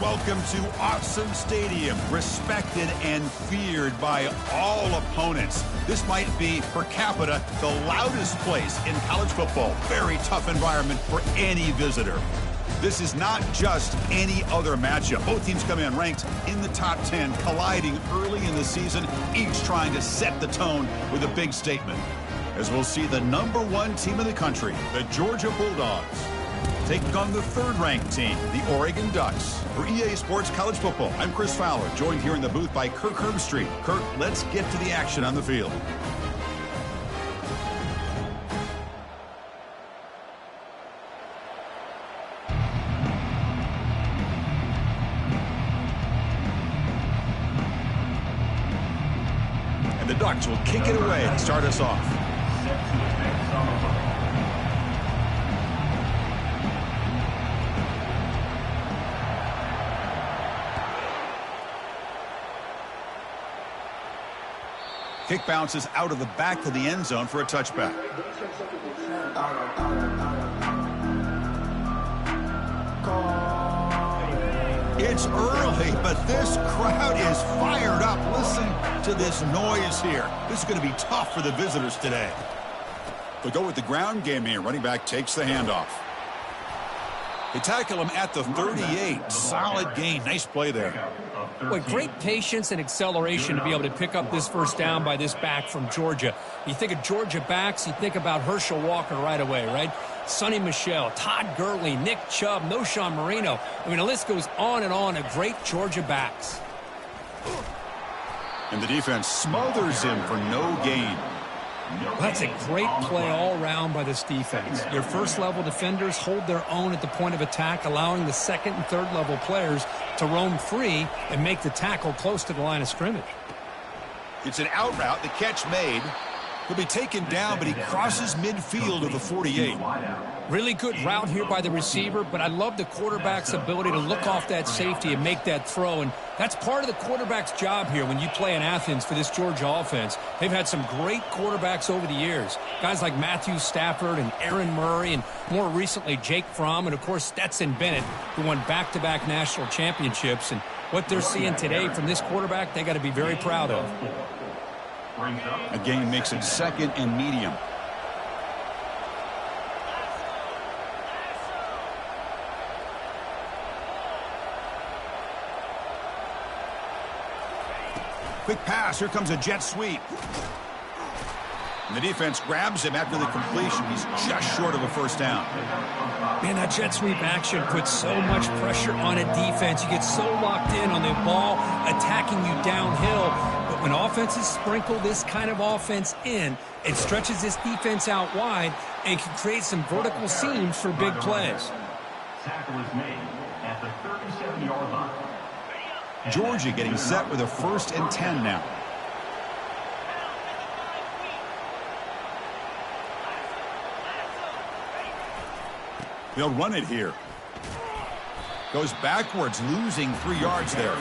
welcome to Awesome Stadium, respected and feared by all opponents. This might be, per capita, the loudest place in college football. Very tough environment for any visitor. This is not just any other matchup. Both teams come in ranked in the top 10, colliding early in the season, each trying to set the tone with a big statement. As we'll see the #1 team in the country, the Georgia Bulldogs, taking on the third-ranked team, the Oregon Ducks. For EA Sports College Football, I'm Chris Fowler, joined here in the booth by Kirk Herbstreit. Kirk, let's get to the action on the field. And the Ducks will kick it away to start us off. Kick bounces out of the back of the end zone for a touchback. It's early, but this crowd is fired up. Listen to this noise here. This is going to be tough for the visitors today. They'll go with the ground game here. Running back takes the handoff. They tackle him at the 38. Solid gain. Nice play there. Boy, great patience and acceleration to be able to pick up this first down by this back from Georgia. You think of Georgia backs, you think about Herschel Walker right away, right? Sonny Michel, Todd Gurley, Nick Chubb, Knowshon Moreno. I mean, the list goes on and on of great Georgia backs. And the defense smothers him for no gain. Well, that's a great play all around by this defense. Your first-level defenders hold their own at the point of attack, allowing the second and third-level players to roam free and make the tackle close to the line of scrimmage. It's an out route. The catch made. He'll be taken down, but he crosses midfield of the 48. Really good route here by the receiver, but I love the quarterback's ability to look off that safety and make that throw, and that's part of the quarterback's job here when you play in Athens for this Georgia offense. They've had some great quarterbacks over the years, guys like Matthew Stafford and Aaron Murray, and more recently Jake Fromm, and of course Stetson Bennett, who won back-to-back national championships. And what they're seeing today from this quarterback, they got to be very proud of. A gain makes it second and medium. Quick pass. Here comes a jet sweep. And the defense grabs him after the completion. He's just short of a first down. Man, that jet sweep action puts so much pressure on a defense. You get so locked in on the ball attacking you downhill. But when offenses sprinkle this kind of offense in, it stretches this defense out wide and can create some vertical seams for big plays. Tackle is made at the 37-yard line. Georgia getting set with a 1st and 10 now. They'll run it here. Goes backwards, losing 3 yards there.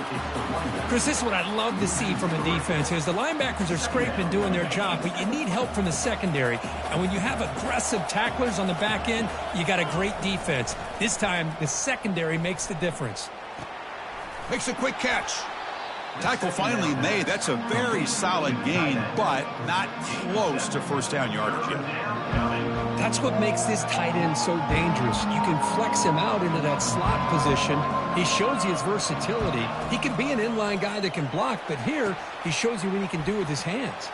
Chris, this is what I love to see from a defense is the linebackers are scraping, doing their job, but you need help from the secondary. And when you have aggressive tacklers on the back end, you got a great defense. This time, the secondary makes the difference. Makes a quick catch. Tackle finally made. That's a very solid gain, but not close to first down yardage yet. That's what makes this tight end so dangerous. You can flex him out into that slot position. He shows you his versatility. He can be an inline guy that can block, but here he shows you what he can do with his hands.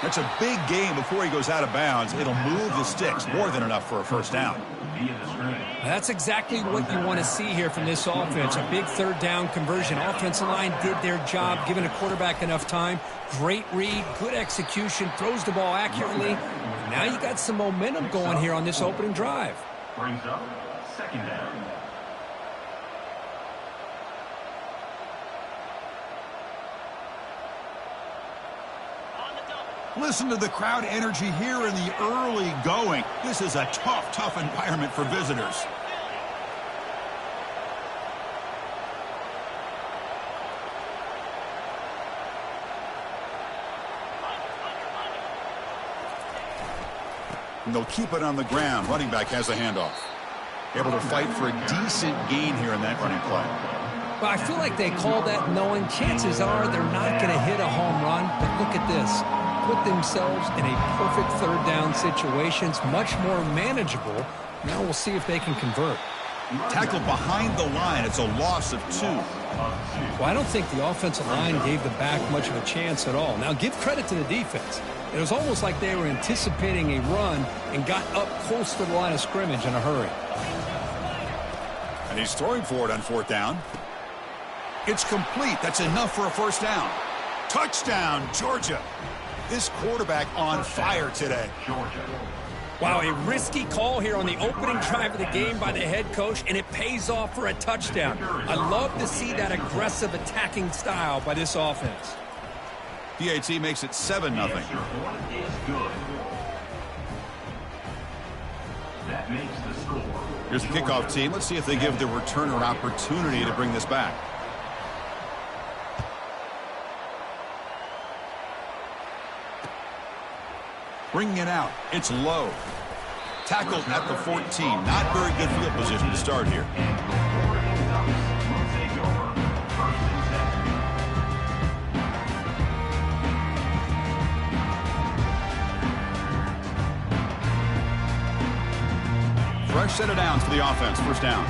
That's a big gain before he goes out of bounds. It'll move the sticks, more than enough for a first down. That's exactly what you want to see here from this offense. A big third down conversion. Offensive line did their job, giving a quarterback enough time. Great read, good execution, throws the ball accurately. And now you got some momentum going here on this opening drive. Brings up second down. Listen to the crowd energy here in the early going. This is a tough environment for visitors. And they'll keep it on the ground. Running back has a handoff. able to fight for a decent gain here in that running play. Well, I feel like they called that knowing chances are they're not going to hit a home run. But look at this. Put themselves in a perfect third down situation. It's much more manageable. Now we'll see if they can convert. Tackled behind the line. It's a loss of 2. Well, I don't think the offensive line gave the back much of a chance at all. Now, give credit to the defense. It was almost like they were anticipating a run and got up close to the line of scrimmage in a hurry. And he's throwing for it on 4th down. It's complete. That's enough for a first down. Touchdown, Georgia. This quarterback on fire today. Wow, a risky call here on the opening drive of the game by the head coach, and it pays off for a touchdown. I love to see that aggressive attacking style by this offense. PAT makes it 7-0. That makes the score. Here's the kickoff team. Let's see if they give the returner an opportunity to bring this back. Bringing it out. It's low. Tackled at the 14. Not very good field position to start here. Fresh set of downs for the offense. First down.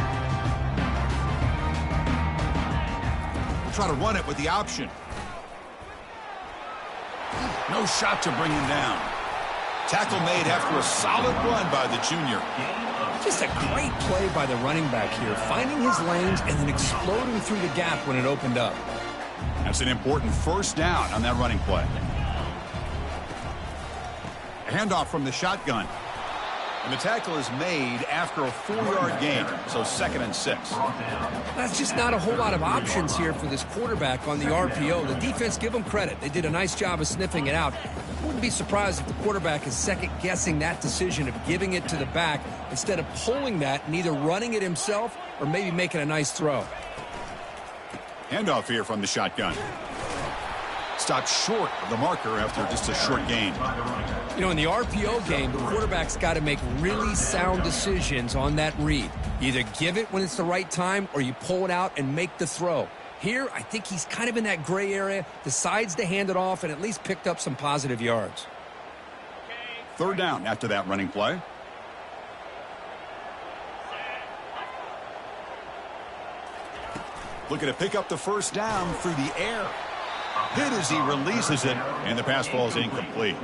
We'll try to run it with the option. No shot to bring him down. Tackle made after a solid run by the junior. Just a great play by the running back here, finding his lanes and then exploding through the gap when it opened up. That's an important first down on that running play. A handoff from the shotgun. And the tackle is made after a 4-yard gain, so 2nd and 6. That's just not a whole lot of options here for this quarterback on the RPO. The defense, give them credit. They did a nice job of sniffing it out. Wouldn't be surprised if the quarterback is second-guessing that decision of giving it to the back instead of pulling that and either running it himself or maybe making a nice throw. Handoff here from the shotgun. Stopped short of the marker after just a short gain. You know, in the RPO game, the quarterback's got to make really sound decisions on that read. You either give it when it's the right time or you pull it out and make the throw. Here, I think he's kind of in that gray area, decides to hand it off and at least picked up some positive yards. 3rd down after that running play. Looking to pick up the first down through the air. Hit as he releases it, and the pass ball is incomplete.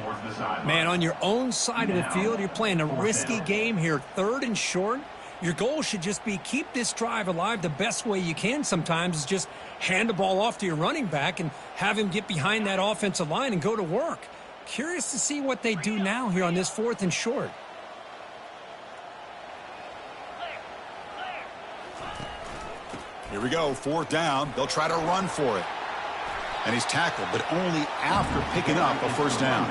Man, on your own side of the field, you're playing a risky game here, 3rd and short. Your goal should just be keep this drive alive the best way you can sometimes is just hand the ball off to your running back and have him get behind that offensive line and go to work. Curious to see what they do now here on this 4th and short. Here we go, 4th down. They'll try to run for it. And he's tackled, but only after picking up a first down.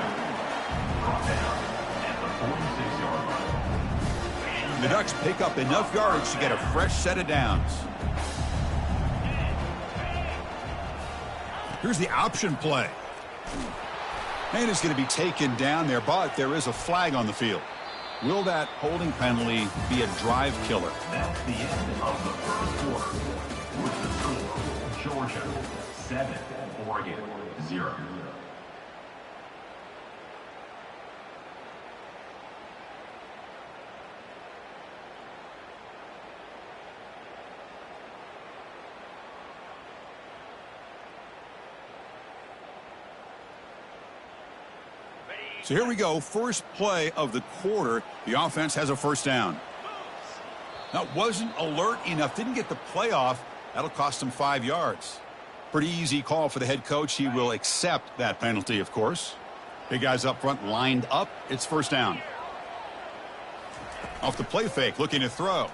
The Ducks pick up enough yards to get a fresh set of downs. Here's the option play. And it's going to be taken down there, but there is a flag on the field. Will that holding penalty be a drive killer? That's the end of the first quarter. With the score, Georgia 7, Oregon 0. So here we go, first play of the quarter. The offense has a first down. Now, wasn't alert enough, didn't get the play off. That'll cost him 5 yards. Pretty easy call for the head coach. He will accept that penalty, of course. Big guys up front lined up. It's first down. Off the play fake, looking to throw.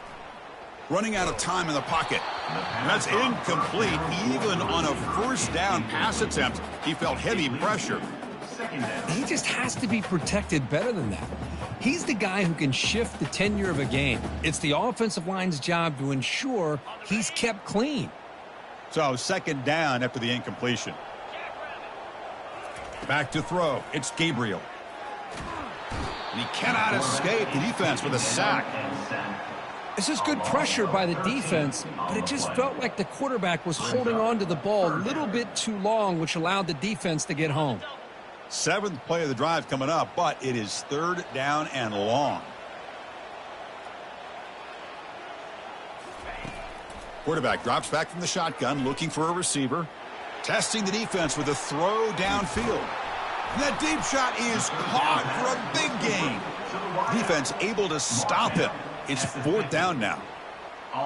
Running out of time in the pocket. That's incomplete. Even on a first down pass attempt, he felt heavy pressure. He just has to be protected better than that. He's the guy who can shift the tenure of a game. It's the offensive line's job to ensure he's kept clean. So, second down after the incompletion. Back to throw. It's Gabriel. And he cannot escape the defense with a sack. This is good pressure by the defense, but it just felt like the quarterback was holding on to the ball a little bit too long, which allowed the defense to get home. 7th play of the drive coming up, but it is 3rd down and long. Quarterback drops back from the shotgun, looking for a receiver. Testing the defense with a throw downfield. And that deep shot is caught for a big gain. Defense able to stop him. It's 4th down now.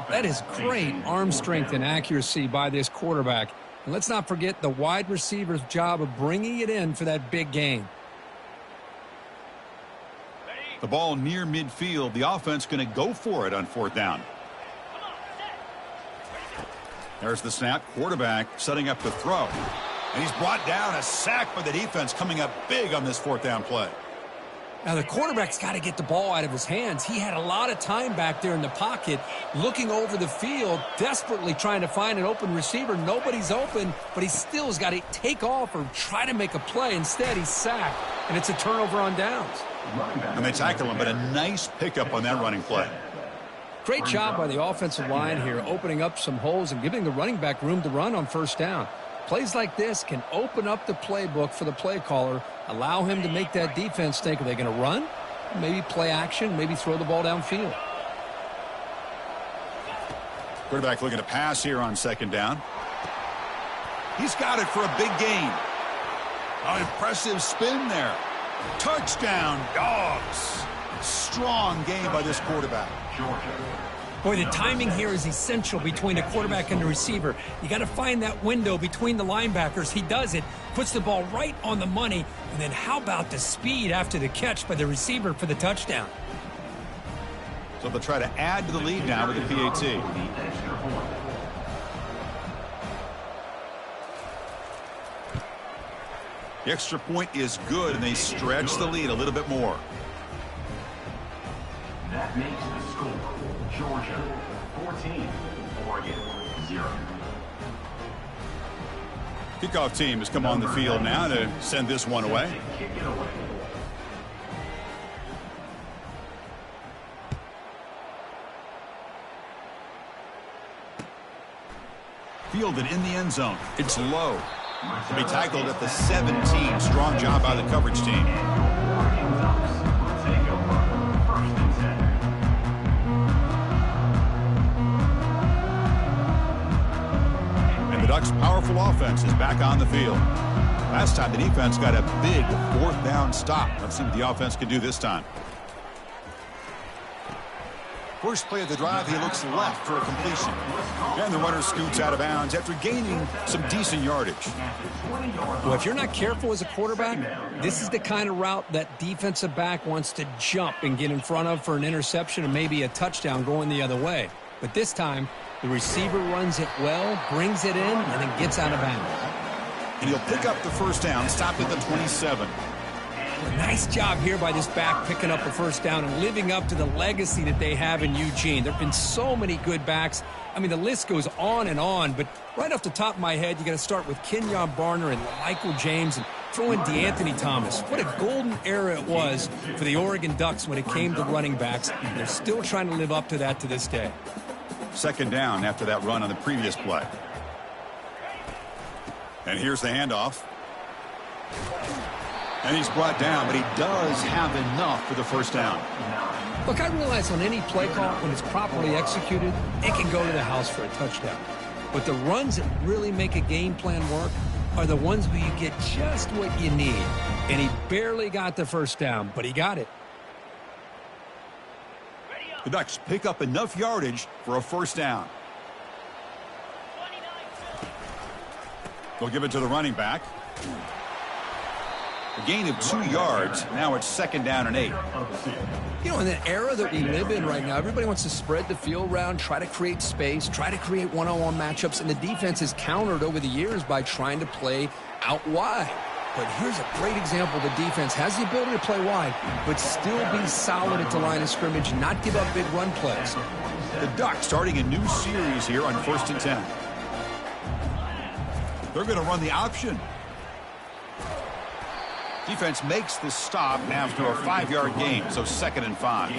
That is great arm strength and accuracy by this quarterback. And let's not forget the wide receiver's job of bringing it in for that big gain. The ball near midfield. The offense going to go for it on 4th down. There's the snap. Quarterback setting up the throw. And he's brought down. A sack by the defense coming up big on this 4th down play. Now, the quarterback's got to get the ball out of his hands. He had a lot of time back there in the pocket, looking over the field, desperately trying to find an open receiver. Nobody's open, but he still has got to take off or try to make a play. Instead, he's sacked, and it's a turnover on downs. And they tackle him, but a nice pickup on that running play. Great job by the offensive line here, opening up some holes and giving the running back room to run on 1st down. Plays like this can open up the playbook for the play caller, allow him to make that defense think, are they going to run? Maybe play action, maybe throw the ball downfield. Quarterback looking to pass here on 2nd down. He's got it for a big gain. An impressive spin there. Touchdown, Dogs. Strong game by this quarterback. Boy, the timing here is essential between the quarterback and the receiver. You got to find that window between the linebackers. He does it, puts the ball right on the money, and then how about the speed after the catch by the receiver for the touchdown? So they'll try to add to the lead now with the PAT. The extra point is good, and they stretch the lead a little bit more. That makes the score Georgia 14, Oregon 0. Kickoff team has come on the field now to send this one away. Kick it away. Fielded in the end zone. It's low. To be tackled at the 17. Strong job by the coverage team. Oregon Ducks will take over 1st and 10. And the Ducks' powerful offense is back on the field. Last time the defense got a big 4th down stop. Let's see what the offense can do this time. First play of the drive, he looks left for a completion. And the runner scoots out of bounds after gaining some decent yardage. Well, if you're not careful as a quarterback, this is the kind of route that defensive back wants to jump and get in front of for an interception and maybe a touchdown going the other way. But this time, the receiver runs it well, brings it in, and then gets out of bounds. And he'll pick up the 1st down, stopped at the 27. Nice job here by this back picking up a 1st down and living up to the legacy that they have in Eugene. There have been so many good backs. I mean, the list goes on, but right off the top of my head, you got to start with Kenyon Barner and Michael James and throw in DeAnthony Thomas. What a golden era it was for the Oregon Ducks when it came to running backs. They're still trying to live up to that to this day. 2nd down after that run on the previous play. And here's the handoff. And he's brought down, but he does have enough for the 1st down. Look, I realize on any play call, when it's properly executed, it can go to the house for a touchdown. But the runs that really make a game plan work are the ones where you get just what you need. And he barely got the 1st down, but he got it. The Ducks pick up enough yardage for a 1st down. They'll give it to the running back. A gain of 2 yards. Now it's 2nd down and 8. You know, in the era that we live in right now, everybody wants to spread the field around, try to create space, try to create one-on-one matchups, and the defense is countered over the years by trying to play out wide. But here's a great example. The defense has the ability to play wide, but still be solid at the line of scrimmage, not give up big run plays. The Ducks starting a new series here on 1st and 10. They're going to run the option. Defense makes the stop after a 5-yard gain, so 2nd and 5.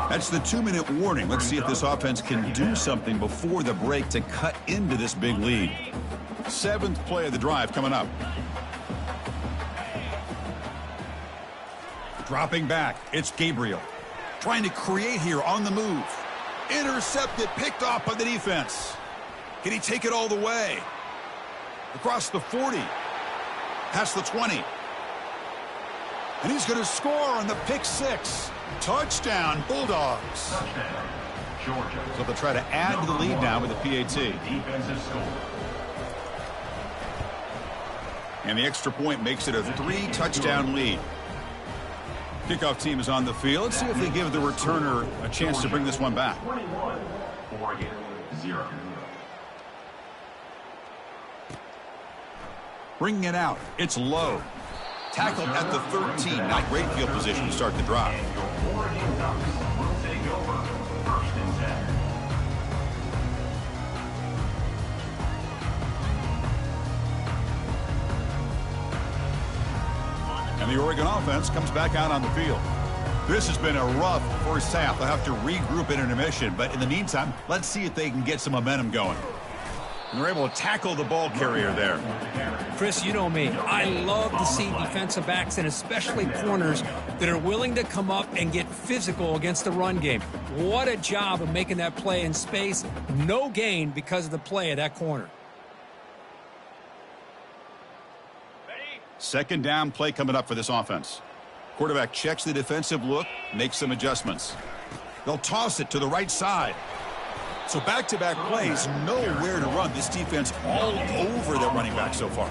That's the 2-minute warning. Let's see if this offense can do something before the break to cut into this big lead. 7th play of the drive coming up. Dropping back, it's Gabriel. Trying to create here on the move. Intercepted, picked off by the defense. Can he take it all the way? Across the 40. Past the 20. And he's going to score on the pick 6. Touchdown, Bulldogs. Touchdown, Georgia. So they'll try to add to the lead now with the PAT. Defensive score. And the extra point makes it a 3-touchdown lead. Kickoff team is on the field. Let's see if they give the returner a chance to bring this one back. 21, Oregon, 0. Bringing it out. It's low. Tackled at the 13. Not great field position to start the drive. And your Oregon Ducks will take over 1st and 10. And the Oregon offense comes back out on the field. This has been a rough first half. They'll have to regroup in intermission. But in the meantime, let's see if they can get some momentum going. And they're able to tackle the ball carrier there. Chris, you know me. I love to see defensive backs and especially corners that are willing to come up and get physical against the run game. What a job of making that play in space. No gain because of the play of that corner. 2nd down play coming up for this offense. Quarterback checks the defensive look, makes some adjustments. They'll toss it to the right side. So back-to-back plays, nowhere to run. This defense all over their running back so far.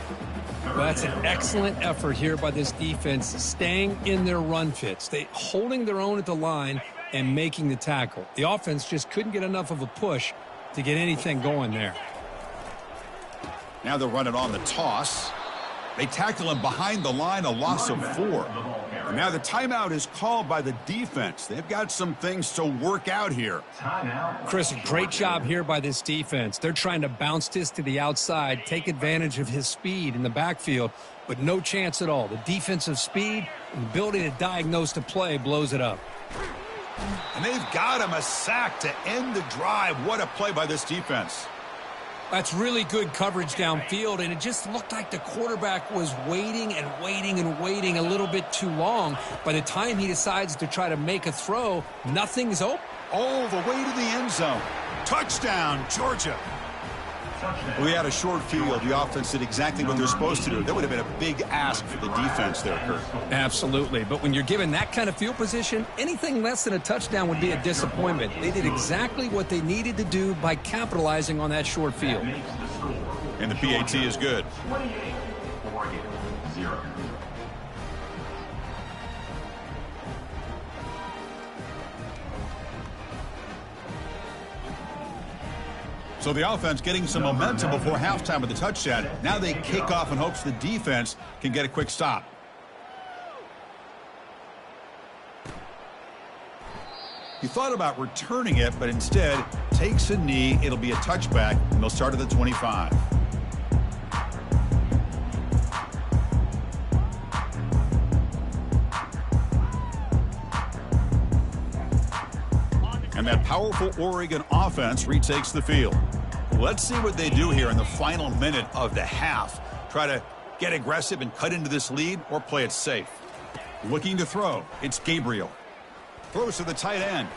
Well, that's an excellent effort here by this defense, staying in their run fits. They holding their own at the line and making the tackle. The offense just couldn't get enough of a push to get anything going there. Now they'll run it on the toss. They tackle him behind the line, a loss of 4. And now the timeout is called by the defense. They've got some things to work out here. Timeout. Chris, great job here by this defense. They're trying to bounce this to the outside, take advantage of his speed in the backfield, but no chance at all. The defensive speed and ability to diagnose the play blows it up. And they've got him a sack to end the drive. What a play by this defense. That's really good coverage downfield, and it just looked like the quarterback was waiting and waiting and waiting a little bit too long. By the time he decides to try to make a throw, nothing's open. All the way to the end zone. Touchdown, Georgia. We had a short field. The offense did exactly what they're supposed to do. That would have been a big ask for the defense there, Kurt. Absolutely. But when you're given that kind of field position, anything less than a touchdown would be a disappointment. They did exactly what they needed to do by capitalizing on that short field. And the PAT is good. 28, Oregon, 0. So the offense getting some momentum before halftime with the touchdown. Now they kick off in hopes the defense can get a quick stop. He thought about returning it, but instead takes a knee. It'll be a touchback, and they'll start at the 25. And that powerful Oregon offense retakes the field. Let's see what they do here in the final minute of the half. Try to get aggressive and cut into this lead, or play it safe. Looking to throw. It's Gabriel. Throws to the tight end.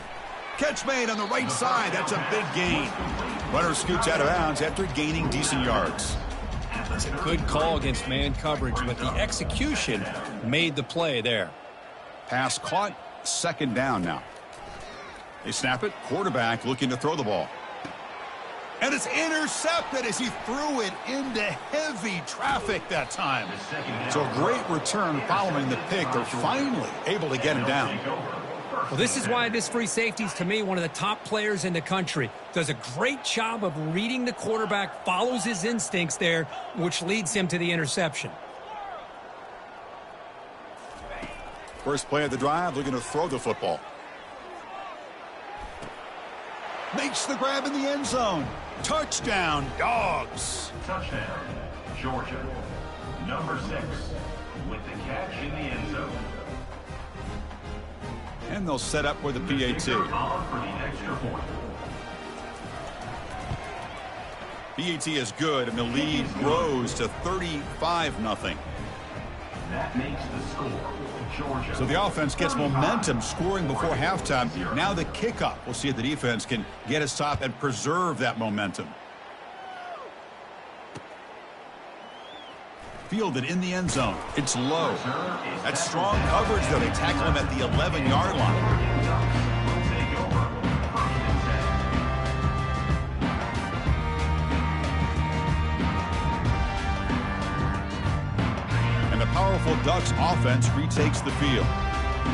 Catch made on the right side. That's a big gain. Runner scoots out of bounds after gaining decent yards. It's a good call against man coverage, but the execution made the play there. Pass caught. 2nd down now. They snap it. Quarterback looking to throw the ball. And it's intercepted as he threw it into heavy traffic that time. So a great return following the pick. They're finally able to get him down. Well, this is why this free safety is, to me, one of the top players in the country. Does a great job of reading the quarterback, follows his instincts there, which leads him to the interception. First play of the drive, looking to throw the football. Makes the grab in the end zone. Touchdown, Dogs. Touchdown, Georgia. Number 6, with the catch in the end zone. And they'll set up with the PAT. For the extra point. PAT is good, and the lead grows to 35-0. That makes the score Georgia. So the offense gets momentum scoring before halftime. Now the kickoff. We'll see if the defense can get a stop and preserve that momentum. Fielded in the end zone. It's low. That's strong coverage, though. They tackle him at the 11-yard line. And the powerful Ducks offense retakes the field.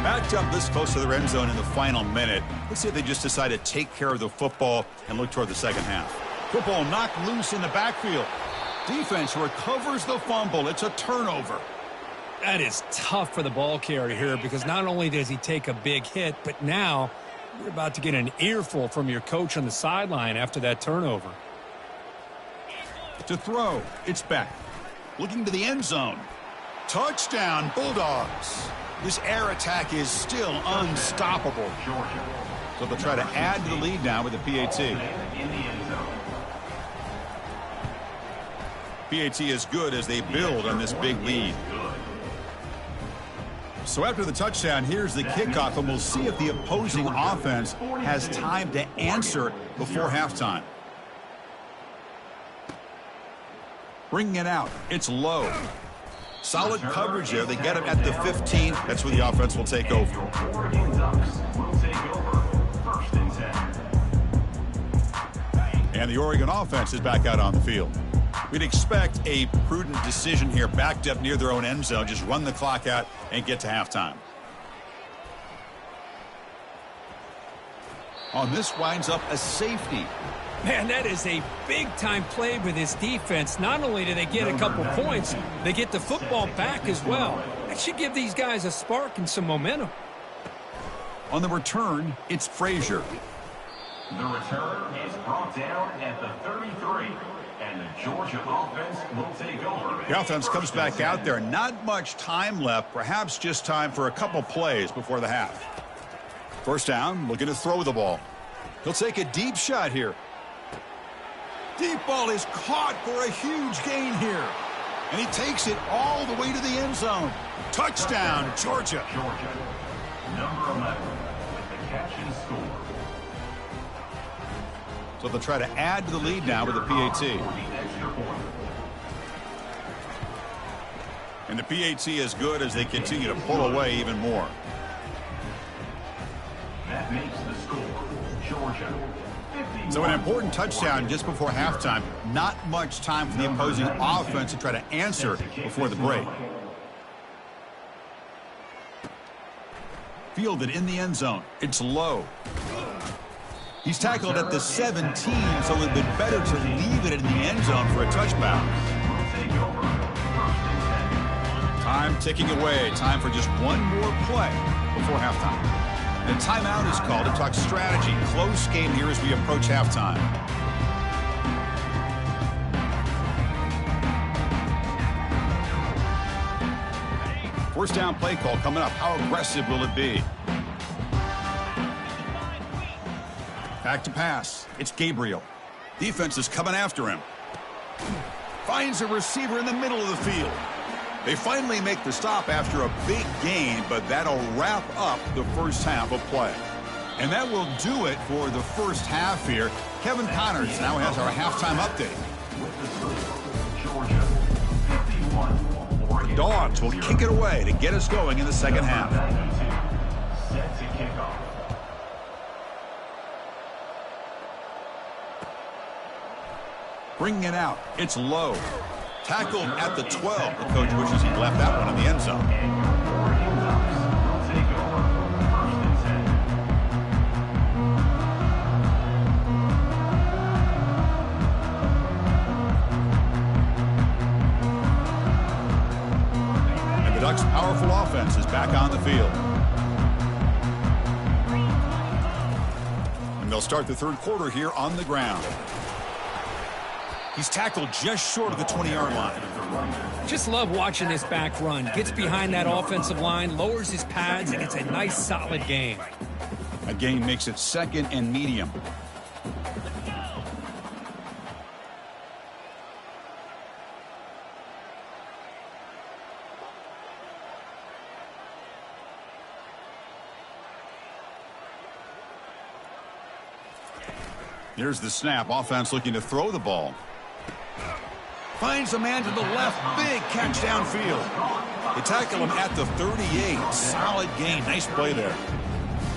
Backed up this close to their end zone in the final minute. Let's see if they just decide to take care of the football and look toward the second half. Football knocked loose in the backfield. Defense recovers the fumble. It's a turnover. That is tough for the ball carrier here because not only does he take a big hit, but now you're about to get an earful from your coach on the sideline after that turnover. To throw, it's Beck. Looking to the end zone. Touchdown, Bulldogs. This air attack is still unstoppable. So they'll try to add to the lead now with the PAT. PAT is good as they build on this big lead. So after the touchdown, here's the kickoff, and we'll see if the opposing offense has time to answer before halftime. Bringing it out. It's low. Solid coverage there. They get him at the 15. That's where the offense will take over. And the Oregon offense is back out on the field. We'd expect a prudent decision here, backed up near their own end zone. Just run the clock out and get to halftime. On this winds up a safety. Man, that is a big-time play with this defense. Not only do they get a couple points, they get the football back as well. That should give these guys a spark and some momentum. On the return, it's Frazier. The return is brought down at the 33. And the Georgia offense will take over. The offense comes back out there. Not much time left. Perhaps just time for a couple plays before the half. First down, looking to throw the ball. He'll take a deep shot here. Deep ball is caught for a huge gain here. And he takes it all the way to the end zone. Touchdown, Georgia. Georgia, number 11, with the catch and score. So they'll try to add to the lead now with the PAT. And the PAT is good as they continue to pull away even more. That makes the score Georgia. So an important touchdown just before halftime. Not much time for the opposing offense to try to answer before the break. Fielded in the end zone. It's low. He's tackled at the 17, so it would have been better to leave it in the end zone for a touchdown. Time ticking away. Time for just one more play before halftime. And a timeout is called to talk strategy. Close game here as we approach halftime. First down play call coming up. How aggressive will it be? Back to pass. It's Gabriel. Defense is coming after him. Finds a receiver in the middle of the field. They finally make the stop after a big gain, but that'll wrap up the first half of play. And that will do it for the first half here. Kevin Connors now has our halftime update. The Dogs will kick it away to get us going in the second half. Set to kick off. Bringing it out. It's low. Tackled at the 12. The coach wishes he left that one in the end zone. And the Ducks' powerful offense is back on the field. And they'll start the third quarter here on the ground. He's tackled just short of the 20-yard line. Just love watching this back run. Gets behind that offensive line, lowers his pads, and it's a nice, solid gain. A gain makes it 2nd and medium. Here's the snap. Offense looking to throw the ball. Finds a man to the left. Big catch downfield. They tackle him at the 38. Solid gain. Nice play there.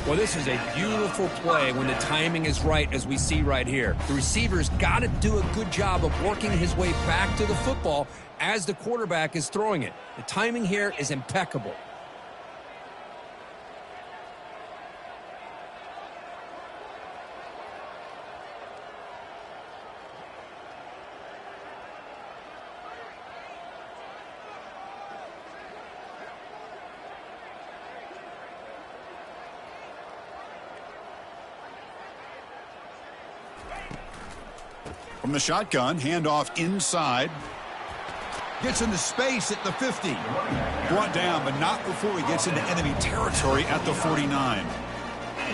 Well, this is a beautiful play when the timing is right, as we see right here. The receiver's got to do a good job of working his way back to the football as the quarterback is throwing it. The timing here is impeccable. From the shotgun, handoff inside. Gets into space at the 50. Brought down, but not before he gets into enemy territory at the 49.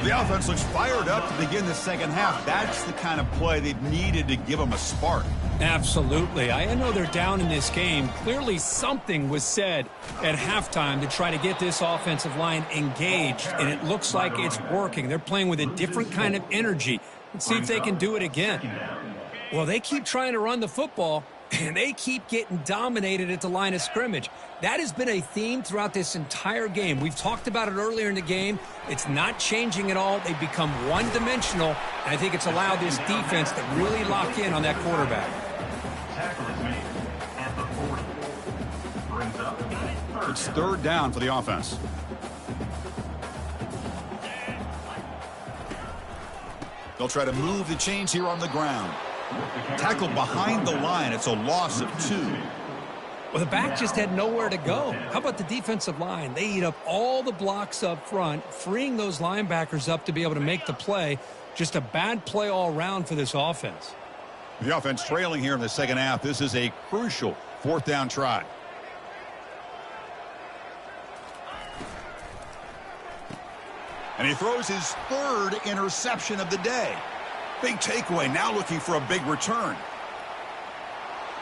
The offense looks fired up to begin the second half. That's the kind of play they've needed to give them a spark. Absolutely. I know they're down in this game. Clearly something was said at halftime to try to get this offensive line engaged, and it looks like it's working. They're playing with a different kind of energy. Let's see if they can do it again. Well, they keep trying to run the football, and they keep getting dominated at the line of scrimmage. That has been a theme throughout this entire game. We've talked about it earlier in the game. It's not changing at all. They've become one-dimensional, and I think it's allowed this defense to really lock in on that quarterback. Tackle is made at the 40. Brings up It's 3rd down for the offense. They'll try to move the chains here on the ground. Tackled behind the line. It's a loss of 2. Well, the back just had nowhere to go. How about the defensive line? They eat up all the blocks up front, freeing those linebackers up to be able to make the play. Just a bad play all around for this offense. The offense trailing here in the second half. This is a crucial 4th down try. And he throws his 3rd interception of the day. Big takeaway, now looking for a big return.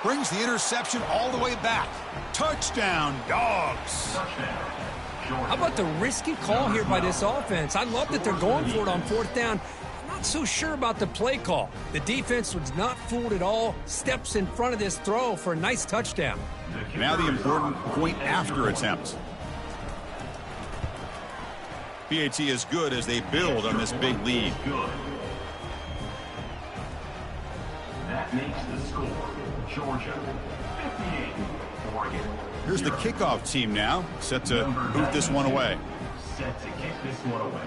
Brings the interception all the way back. Touchdown, Dogs. How about the risky call here by this offense? I love that they're going for it on 4th down. I'm not so sure about the play call. The defense was not fooled at all. Steps in front of this throw for a nice touchdown. Now the important point after attempt. PAT is good as they build on this big lead. That makes the score. Georgia 58, Oregon. Here's the kickoff team now, set to boot this one away. Set to kick this one away.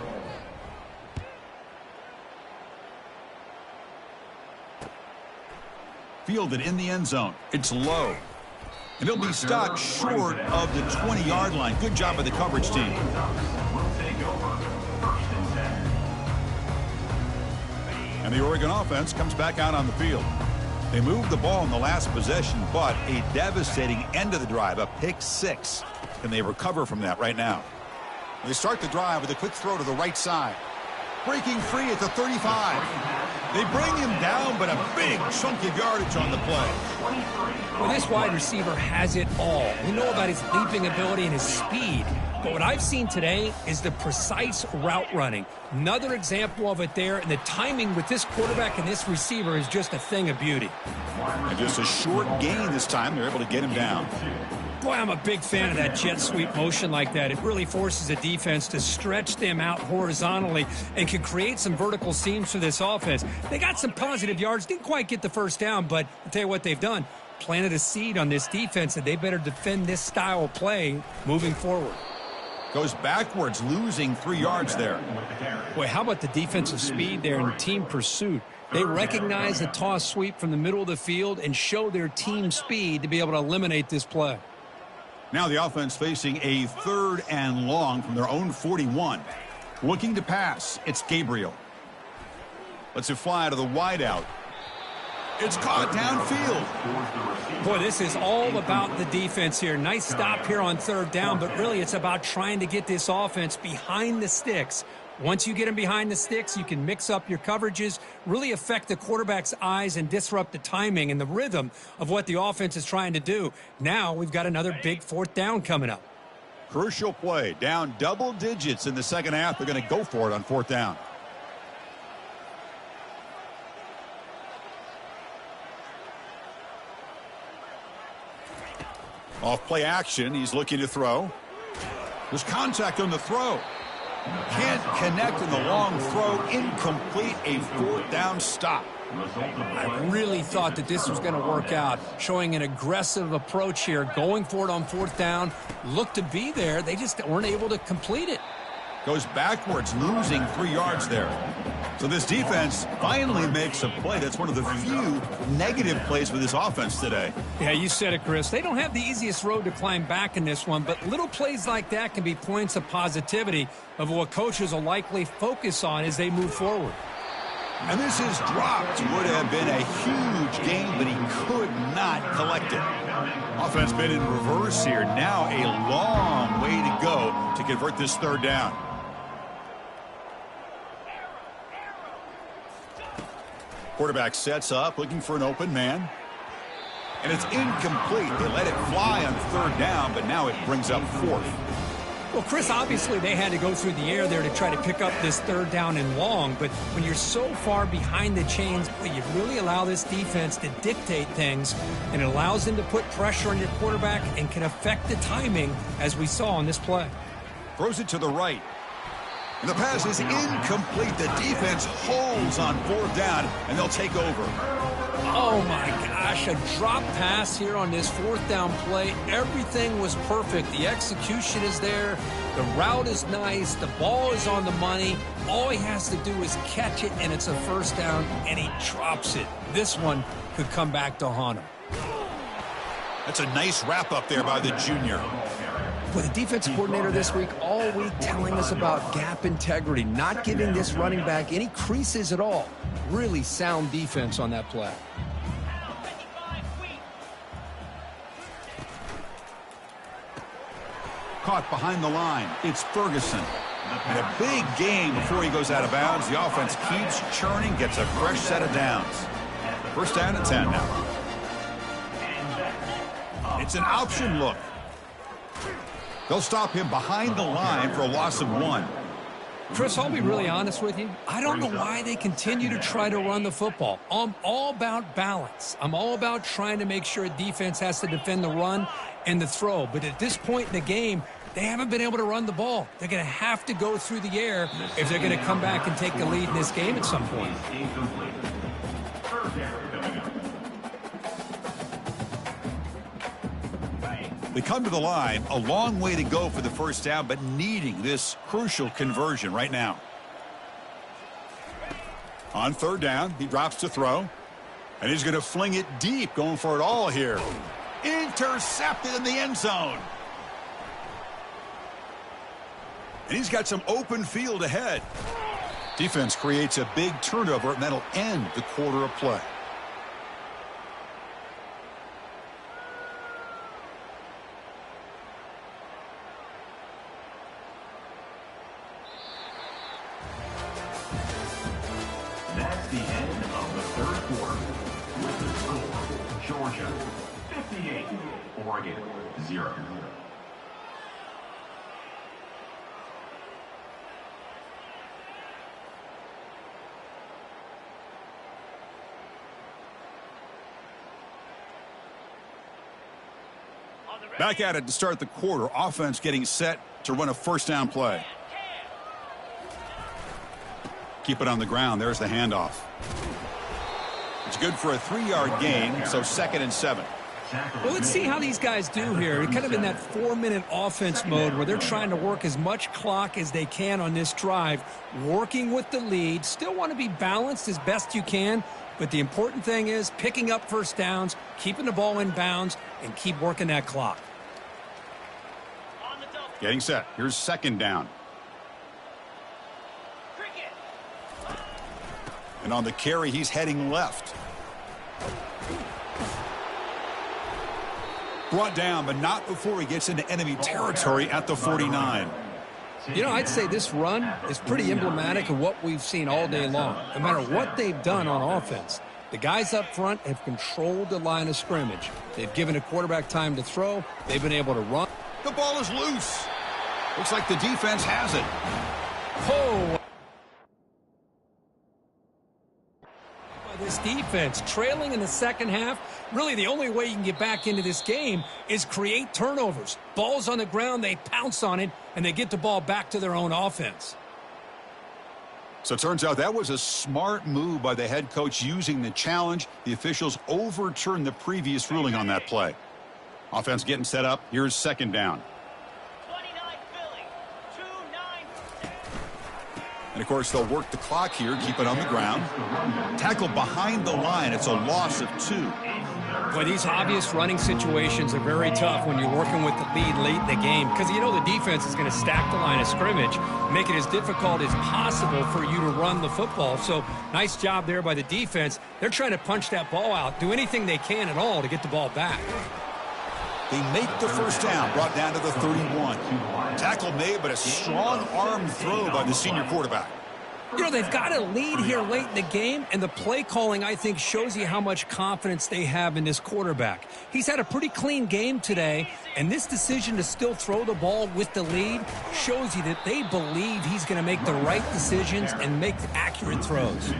Fielded in the end zone. It's low. And he'll be stopped short of the 20-yard line. Good job by the coverage team. Will take over 1st and 10. And the Oregon offense comes back out on the field. They moved the ball in the last possession, but a devastating end of the drive, a pick 6. And they recover from that right now. They start the drive with a quick throw to the right side. Breaking free at the 35. They bring him down, but a big chunk of yardage on the play. Well, this wide receiver has it all. We know about his leaping ability and his speed. But what I've seen today is the precise route running. Another example of it there, and the timing with this quarterback and this receiver is just a thing of beauty. And just a short gain this time. They're able to get him down. Boy, I'm a big fan of that jet sweep motion like that. It really forces a defense to stretch them out horizontally and can create some vertical seams for this offense. They got some positive yards, didn't quite get the 1st down, but I'll tell you what they've done. Planted a seed on this defense that they better defend this style of play moving forward. Goes backwards, losing 3 yards there. Boy, how about the defensive speed there and team pursuit? They recognize the toss sweep from the middle of the field and show their team speed to be able to eliminate this play. Now the offense facing a 3rd and long from their own 41. Looking to pass, it's Gabriel. Lets it fly to the wideout. It's caught downfield. Boy, this is all about the defense here. Nice stop here on third down, but really it's about trying to get this offense behind the sticks. Once you get them behind the sticks, you can mix up your coverages, really affect the quarterback's eyes and disrupt the timing and the rhythm of what the offense is trying to do. Now we've got another big fourth down coming up. Crucial play. Down double digits in the second half. They're going to go for it on fourth down. Off play action. He's looking to throw. There's contact on the throw. Can't connect in the long throw. Incomplete. A fourth down stop. I really thought that this was going to work out, showing an aggressive approach here, going for it on fourth down. Looked to be there. They just weren't able to complete it. Goes backwards, losing 3 yards there. So this defense finally makes a play. That's one of the few negative plays with this offense today. Yeah, you said it, Chris. They don't have the easiest road to climb back in this one, but little plays like that can be points of positivity of what coaches will likely focus on as they move forward. And this is dropped. Would have been a huge gain, but he could not collect it. Offense been in reverse here. Now a long way to go to convert this third down. Quarterback sets up, looking for an open man. And it's incomplete. They let it fly on third down, but now it brings up fourth. Well, Chris, obviously they had to go through the air there to try to pick up this third down and long, but when you're so far behind the chains, you really allow this defense to dictate things, and it allows them to put pressure on your quarterback and can affect the timing, as we saw on this play. Throws it to the right. And the pass is incomplete. The defense holds on fourth down, and they'll take over. Oh, my gosh, a drop pass here on this fourth down play. Everything was perfect. The execution is there. The route is nice. The ball is on the money. All he has to do is catch it, and it's a first down, and he drops it. This one could come back to haunt him. That's a nice wrap-up there by the junior. With the defense coordinator this week, all week telling us about gap integrity, not giving this running back any creases at all. Really sound defense on that play. Caught behind the line. It's Ferguson. And a big game before he goes out of bounds. The offense keeps churning, gets a fresh set of downs. First down and 10 now. It's an option look. They'll stop him behind the line for a loss of 1. Chris, I'll be really honest with you. I don't know why they continue to try to run the football. I'm all about balance. I'm all about trying to make sure a defense has to defend the run and the throw. But at this point in the game, they haven't been able to run the ball. They're going to have to go through the air if they're going to come back and take the lead in this game at some point. They come to the line, a long way to go for the first down, but needing this crucial conversion right now. On third down, he drops to throw, and he's going to fling it deep, going for it all here. Intercepted in the end zone. And he's got some open field ahead. Defense creates a big turnover, and that'll end the quarter of play. That's the end of the third quarter. With the score, Georgia 58, Oregon 0. Back at it to start the quarter. Offense getting set to run a first down play. Keep it on the ground. There's the handoff. It's good for a 3-yard gain, so 2nd and 7. Well, let's see how these guys do here. They're kind of in that 4-minute offense mode where they're trying to work as much clock as they can on this drive, working with the lead. Still want to be balanced as best you can, but the important thing is picking up first downs, keeping the ball in bounds, and keep working that clock. Getting set. Here's 2nd down. And on the carry, he's heading left. Brought down, but not before he gets into enemy territory at the 49. You know, I'd say this run is pretty emblematic of what we've seen all day long. No matter what they've done on offense, the guys up front have controlled the line of scrimmage. They've given a quarterback time to throw. They've been able to run. The ball is loose. Looks like the defense has it. Oh! This defense trailing in the second half. Really, the only way you can get back into this game is create turnovers. Ball's on the ground, they pounce on it, and they get the ball back to their own offense. So it turns out that was a smart move by the head coach using the challenge. The officials overturned the previous ruling on that play. Offense getting set up. Here's second down. 29 Philly, 2-9. And, of course, they'll work the clock here, keep it on the ground. Tackle behind the line. It's a loss of 2. Boy, these obvious running situations are very tough when you're working with the lead late in the game because you know the defense is going to stack the line of scrimmage, make it as difficult as possible for you to run the football. So nice job there by the defense. They're trying to punch that ball out, do anything they can at all to get the ball back. They make the first down, brought down to the 31. Tackle made, but a strong arm throw by the senior quarterback. You know, they've got a lead here late in the game, and the play calling, I think, shows you how much confidence they have in this quarterback. He's had a pretty clean game today, and this decision to still throw the ball with the lead shows you that they believe he's going to make the right decisions and make accurate throws.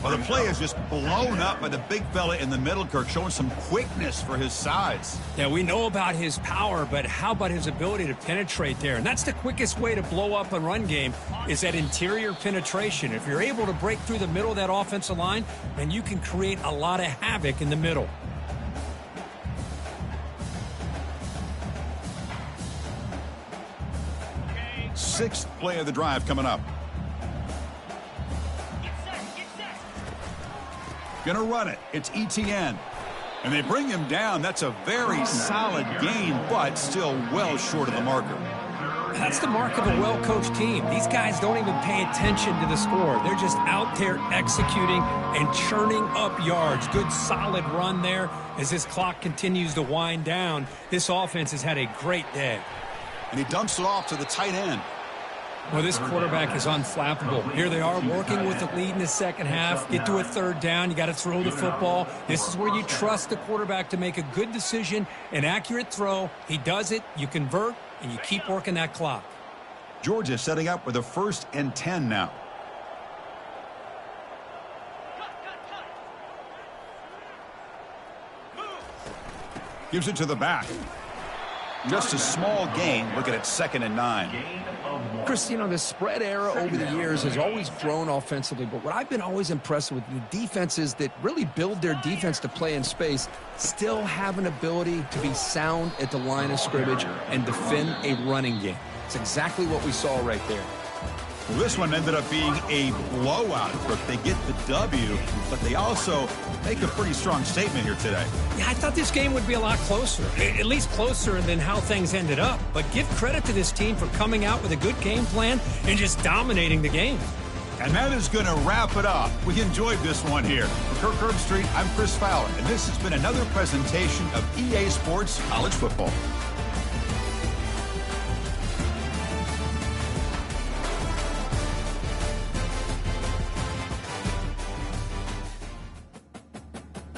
Well, the play is just blown up by the big fella in the middle, Kirk, showing some quickness for his size. Yeah, we know about his power, but how about his ability to penetrate there? And that's the quickest way to blow up a run game is that interior penetration. If you're able to break through the middle of that offensive line, then you can create a lot of havoc in the middle. Sixth play of the drive coming up. Gonna run it. It's Etienne. And they bring him down. That's a very solid gain, but still well short of the marker. That's the mark of a well-coached team. These guys don't even pay attention to the score. They're just out there executing and churning up yards. Good, solid run there as this clock continues to wind down. This offense has had a great day. And he dumps it off to the tight end. Well, this quarterback is unflappable. Here they are working with the lead in the second half. Get to a third down. You got to throw the football. This is where you trust the quarterback to make a good decision, an accurate throw. He does it, you convert, and you keep working that clock. Georgia setting up with a 1st and 10 now. Gives it to the back. Just a small gain. Looking at 2nd and 9. Chris, you know, the spread era over the years has always grown offensively, but what I've been always impressed with, the defenses that really build their defense to play in space still have an ability to be sound at the line of scrimmage and defend a running game. It's exactly what we saw right there. Well, this one ended up being a blowout. They get the W, but they also make a pretty strong statement here today. Yeah, I thought this game would be a lot closer, at least closer than how things ended up. But give credit to this team for coming out with a good game plan and just dominating the game. And that is going to wrap it up. We enjoyed this one here. For Kirk Herbstreit, I'm Chris Fowler, and this has been another presentation of EA Sports College Football.